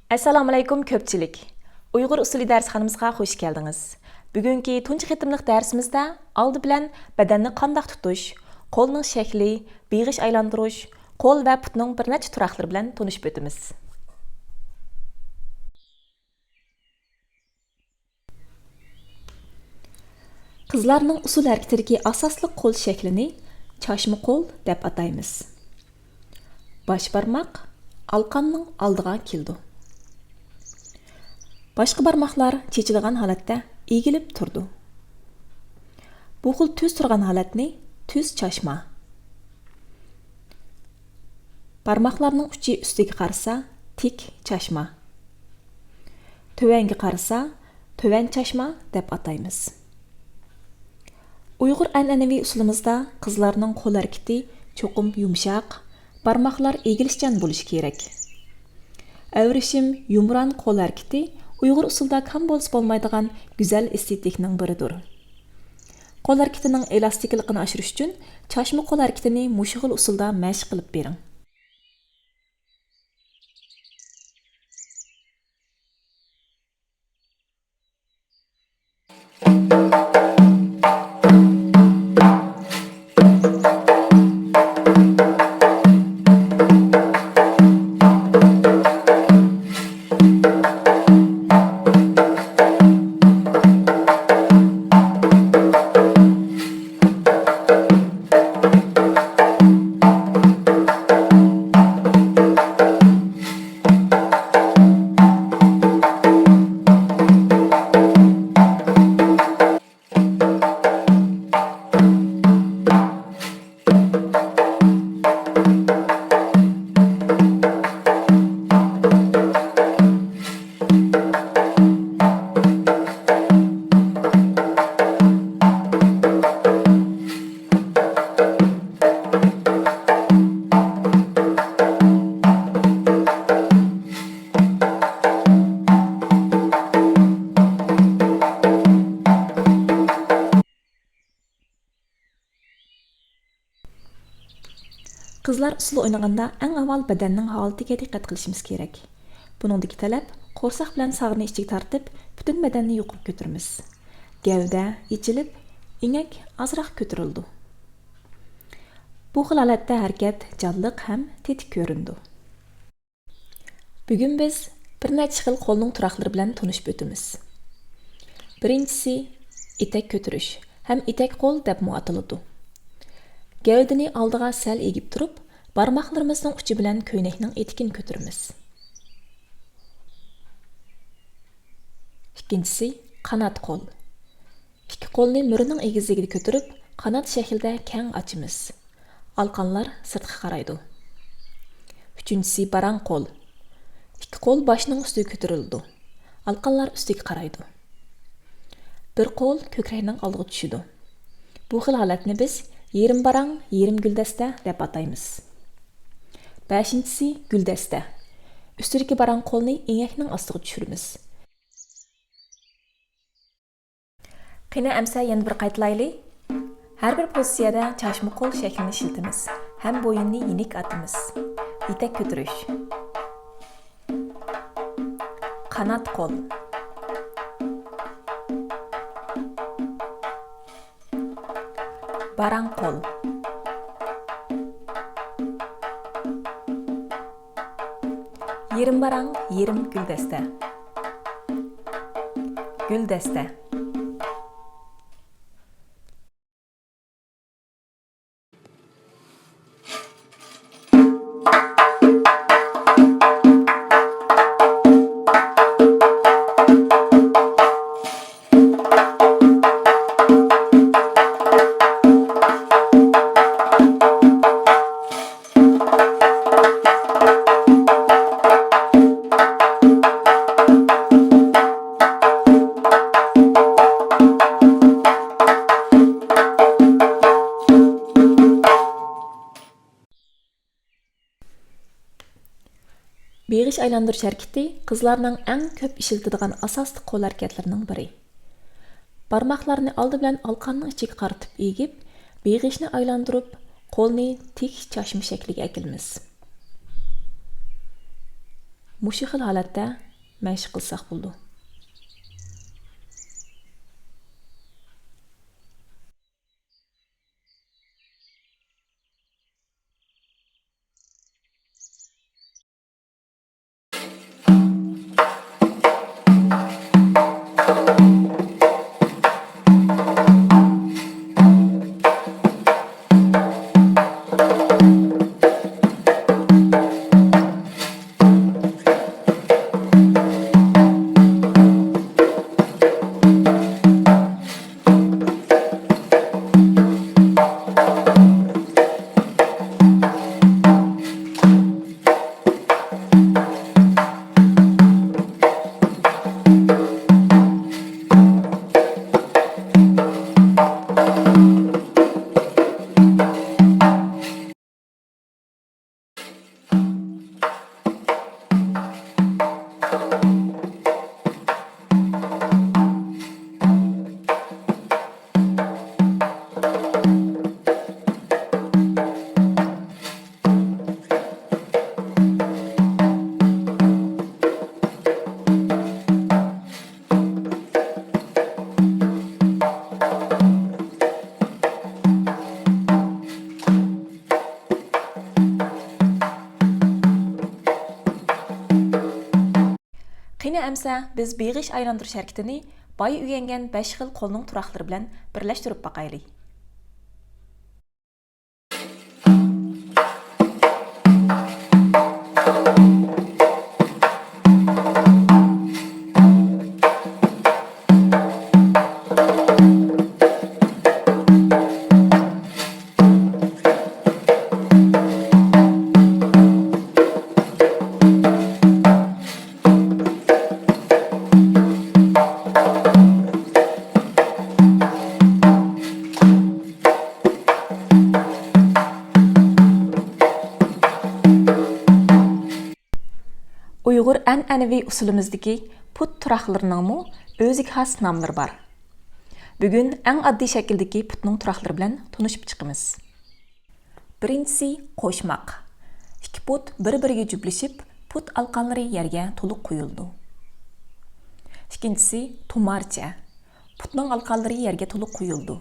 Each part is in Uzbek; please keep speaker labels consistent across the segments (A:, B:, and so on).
A: Assalomu alaykum ko'pchilik. Uyg'ur usuli darsxonamizga xush keldingiz. Bugungi tunji xitimliq darsimizda oldi bilan badanni qandoq tutish, qo'lning shakli, beg'ish aylantirish, qo'l va putning bir necha turaqlari bilan tanishib o'tamiz. Qizlarning usul harakatidagi asosli qo'l shaklini chashma qo'l deb ataymiz. Bosh barmoq alqanning oldiga keldi. Boshqa barmoqlar chechilgan holatda egilib turdi. Bu xil tuz turgan holatni tuz chashma. Barmoqlarning uchi ustiga qarasa tik chashma. Tövanga qarasa tövan chashma deb ataymiz. Uyg'ur an'anaviy usulimizda qizlarning qo'l harakati cho'qim yumshoq, barmoqlar egilishchan bo'lishi kerak. Avrishim yumron qo'l harakati Uyg'ur usulida kam bo'lsa bo'lmaydigan go'zal estetikning biridir. Qo'l harakatining elastikligini oshirish uchun chashma qo'l harakatini mushg'ul usulda mashq qilib bering. Qizlar usuli o'ynaganda eng avval badanning holatiga diqqat qilishimiz kerak. Buningdagi talab qo'rsoq bilan sag'rini ichiga tortib, butun badanni yuqib ko'taramiz. Gavda ichilib, ingak ozroq ko'tarildi. Bu xil holatda harakat jonliq ham tetik ko'rindi. Bugun biz bir necha xil qo'lning turaqlari bilan tanishib o'tamiz. Birinchisi etak ko'tarish, ham etak qo'l deb ataladi. Gavdani oldiga sal egib turib, barmoqlarimizning uchi bilan ko'ynakning etikini ko'taramiz. Ikkinchisi qanot qo'l. Ikki qo'lni murining egiziga ko'tarib, qanot shaklida keng ochamiz. Alqanlar sirtqa qaraydi. Uchinchisi barang qo'l. Ikki qo'l boshning ustiga ko'tarildi. Alqanlar ustiga qaraydi. Bir qo'l ko'krakning oldiga tushidi. Bu xil holatni biz yerim barang, yerim guldasta deb ataymiz. Beshinchisi guldasta. Ustidagi barang qo'lni ingakning ostiga tushiramiz. Qani amsa yana bir qaytlaylik. Har bir pozitsiyada chashma qo'l shaklini ishlatamiz. Ham bo'yinni yenik atamiz. Etak ko'tarish. Qanot qo'l. Barang qo'l. Yerim barang, yerim guldasta. Guldasta. Beg'ish aylantirish harakati qizlarning eng ko'p ishlatadigan asosli qo'l harakatlarining biri. Barmoqlarni oldi bilan alqanning ichiga qaratib egib, beg'ishni aylantirib, qo'lni tik chashma shakliga akilamiz. Mushu xil holatda mashq qilsak bo'ldi. Qini əmsə biz beğiş aylantırış hərəkətini bay öyrənən 5 xil qolның turaqları bilan birləşdirib baxaylı. Uyghur ənənəvi usulumuzdakı put turaqlarınыңmı özüge xas namları var. Bugün ən addi şəkildəki putның turaqları bilan tanışıb çıxımız. Birincisi qoşmaq. İki put bir-biriga juplashib, put alqanlari yerga to'liq qo'yildi. İkincisi tumarcha. Putning alqanlari yerga to'liq qo'yildi.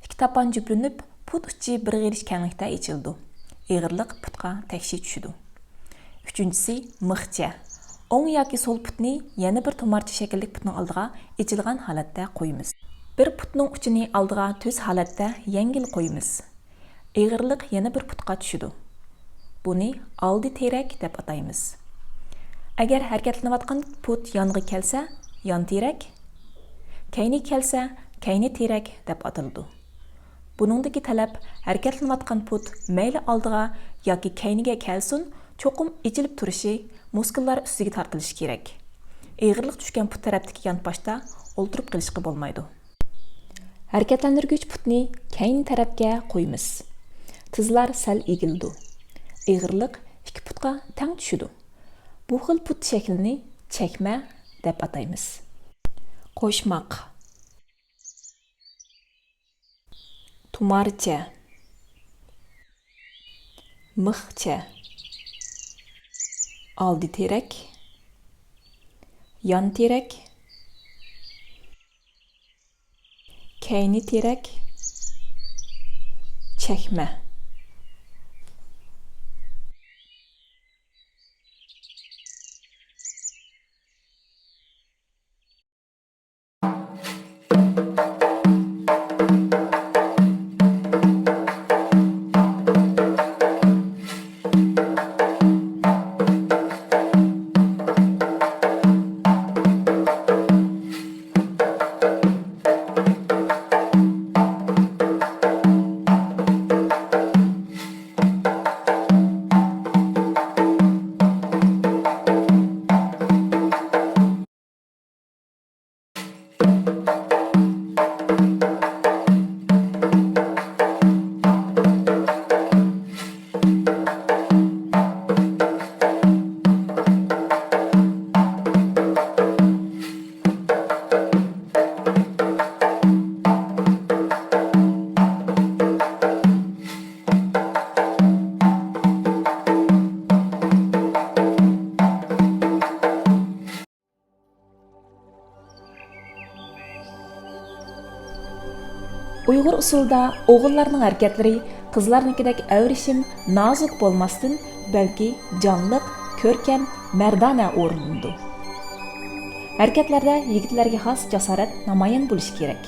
A: İki tapan juplanib, put uchi bir g'ilish kenglikda echildi. Eg'irlik putga tekshi tushdi. Üçüncüsü mıxcha. O'ng yoki so'l putni yana bir tumarcha shakllik putning oldiga echilgan holatda qo'yamiz. Bir putning uchini oldiga tuz holatda yengil qo'yamiz. Eg'irlik yana bir putga tushadi. Buni oldi terak deb ataymiz. Agar harakatlanayotgan put yoniga kelsa, yon terak, kayni kelsa, kayni terak deb atiladi. Buningdagi talab harakatlanayotgan put mayli oldiga yoki kayniga kelsin, cho'qim echilib turishi, muskullar ustiga tortilishi kerak. Eg'irlik tushgan put tarafdagi yonboshda o'ltirib qilishga bo'lmaydi. Harakatlantirgich putni kayni tarafga qo'yamiz. Tizlar sal egildi. Eg'irlik ikki putga teng tushadi. Bu xil put shaklini chakma deb ataymiz. Qo'shmaq. Tumarcha. Mıxcha. Oldi terak, yon terak, kayni terak, chakma. Uyg'ur usulida o'g'illarning harakatlari qizlarnikidek avrishim, nozik bo'lmasdan, balki jonliq, ko'rkam, mardona o'rinlandi. Harakatlarda yigitlarga xos jasorat namoyon bo'lishi kerak.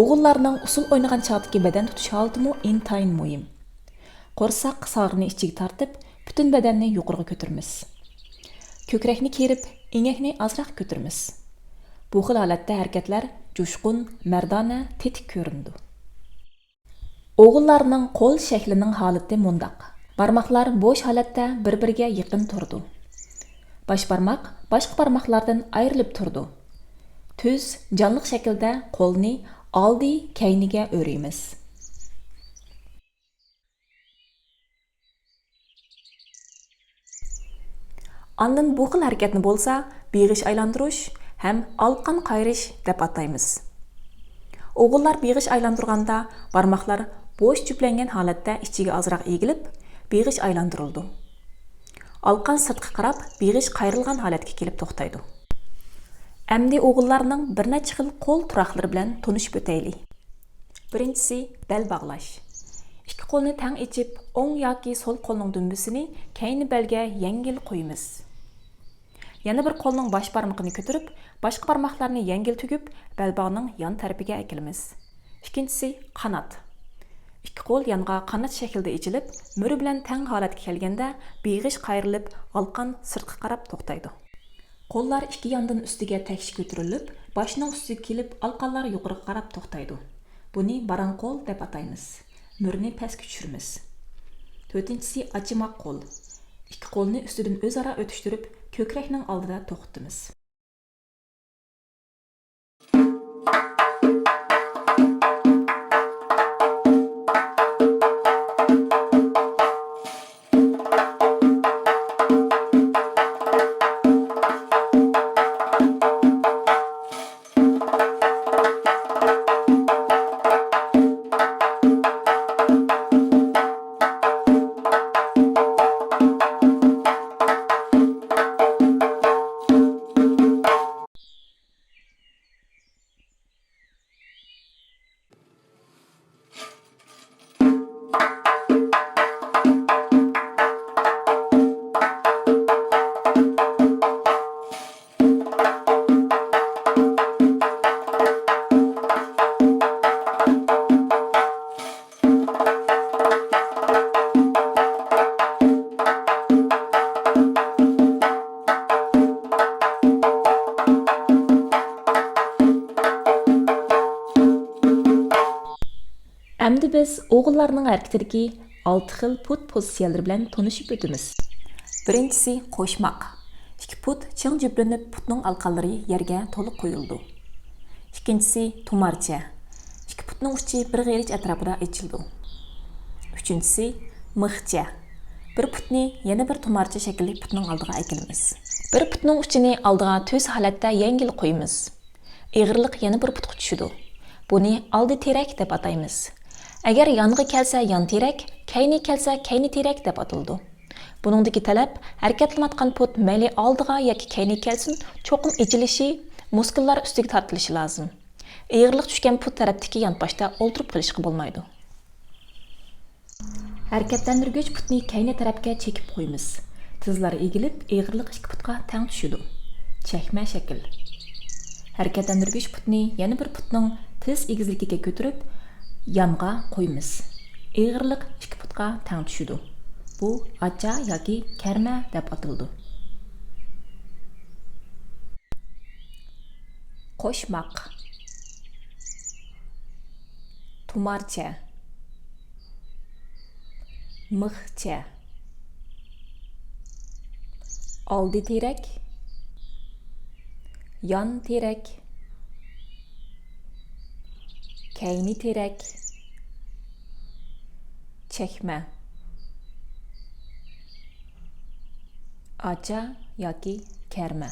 A: O'g'illarning usul o'ynagan chog'dagi badan tutish holati intayin muhim. Qo'rsoq sog'rini ichiga tortib, butun badanni yuqoriga ko'taramiz. Ko'krakni kerib, ingakni ozroq ko'taramiz. Bu xil holatda harakatlar jo'shqin, mardona, tetik ko'rindi. O'g'illarning qo'l shaklining holati mundaq. Barmoqlar bo'sh holatda bir-biriga yaqin turdi. Bosh barmoq boshqa barmoqlardan ayrilib turdi. Tuz, jonliq shaklda qo'lni oldi kayniga o'raymiz. Ondan bu xil harakatni bo'lsa, beg'ish aylantirish ham alqan qayrish deb ataymiz. O'g'illar beg'ish aylantirganda barmoqlar bo'sh juplangan holatda ichiga ozroq egilib, beg'ish aylantirildi. Alqan sirtqa qarab, beg'ish qayrilgan holatga kelib to'xtaydi. Endi o'g'illarning bir necha xil qo'l turoqlari bilan tanishib o'taylik. Birinchisi bel bog'lash. Ikki qo'lni tang ichib, o'ng yoki so'l qo'lning dumbisini kayni belga yengil qo'yamiz. Yana bir qo'lning bosh barmog'ini ko'tarib, boshqa barmoqlarni yengil tugib, belbog'ning yon tarafiga akilamiz. Ikkinchisi qanot. Ikki qo'l yonga qanot shaklida ichilib, mo'ri bilan tang holatga kelganda beg'ish qayrilib, alqan sirtqa qarab to'xtaydi. Qo'llar ikki yondan ustiga takshi ko'tarilib, boshning ustiga kelib, alqanlar yuqoriga qarab to'xtaydi. Buni baran qo'l deb ataymiz. Mo'rini pastga tushiramiz. To'rtinchisi ochimoq qo'l. Ikki qo'lni ustidan o'zaro o'tishtirib, ko'krakning oldida to'xtatamiz. Endi biz o'g'illarning harakatidagi 6 xil put pozitsiyalari bilan tanishib o'tamiz. Birinchisi qo'shmoq. Ikki put ching jublanib, putning alqanlari yerga to'liq qo'yildi. Ikkinchisi tumarcha. Ikki putning uchi bir g'erich atrofida ochildi. Uchinchisi mixcha. Bir putni yana bir tumarcha shaklli putning oldiga akilamiz. Bir putning uchini oldiga tuz holatda yengil qo'yamiz. Eg'irlik yana bir putga tushadi. Buni oldi terak deb ataymiz. Agar yonga kelsa yon terak, kayni kelsa kayni terak deb atildi. Buningdagi talab harakatlanayotgan put mayli oldiga yoki kayni kelsin, cho'qim ichilishi, muskullar ustiga tortilishi lozim. Eg'irlik tushgan put tarafdagi yonboshda o'ltirib qolishga bo'lmaydi. Harakatlantirgich putni kayni tarafga chekib qo'yamiz. Tizlari egilib, eg'irlik ikki putga teng tushadi. Chakma shakl. Harakatlantirgich putni yana bir putning tiz egizligiga ko'tarib, yonga qo'yamiz. Eg'irlik ikki putga teng tushadi. Bu acha yoki karma deb atildi. Qo'shmoq. Tumarcha. Mixcha. Oldi terak. Yon terak. Kayni terak. Chakma. Acha yoki karma.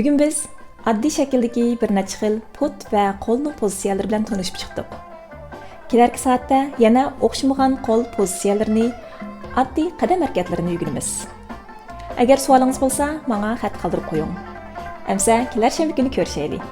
A: Bugun biz oddiy shakldagi bir necha xil put va qo'lning pozitsiyalari bilan tanishib chiqdik. Kelarki soatda yana o'xshamagan qo'l pozitsiyalarini, oddiy qadam harakatlarini o'rganamiz. Agar savolingiz bo'lsa, menga xat qoldirib qo'ying. Amsa kelar shanba kuni ko'rishaylik.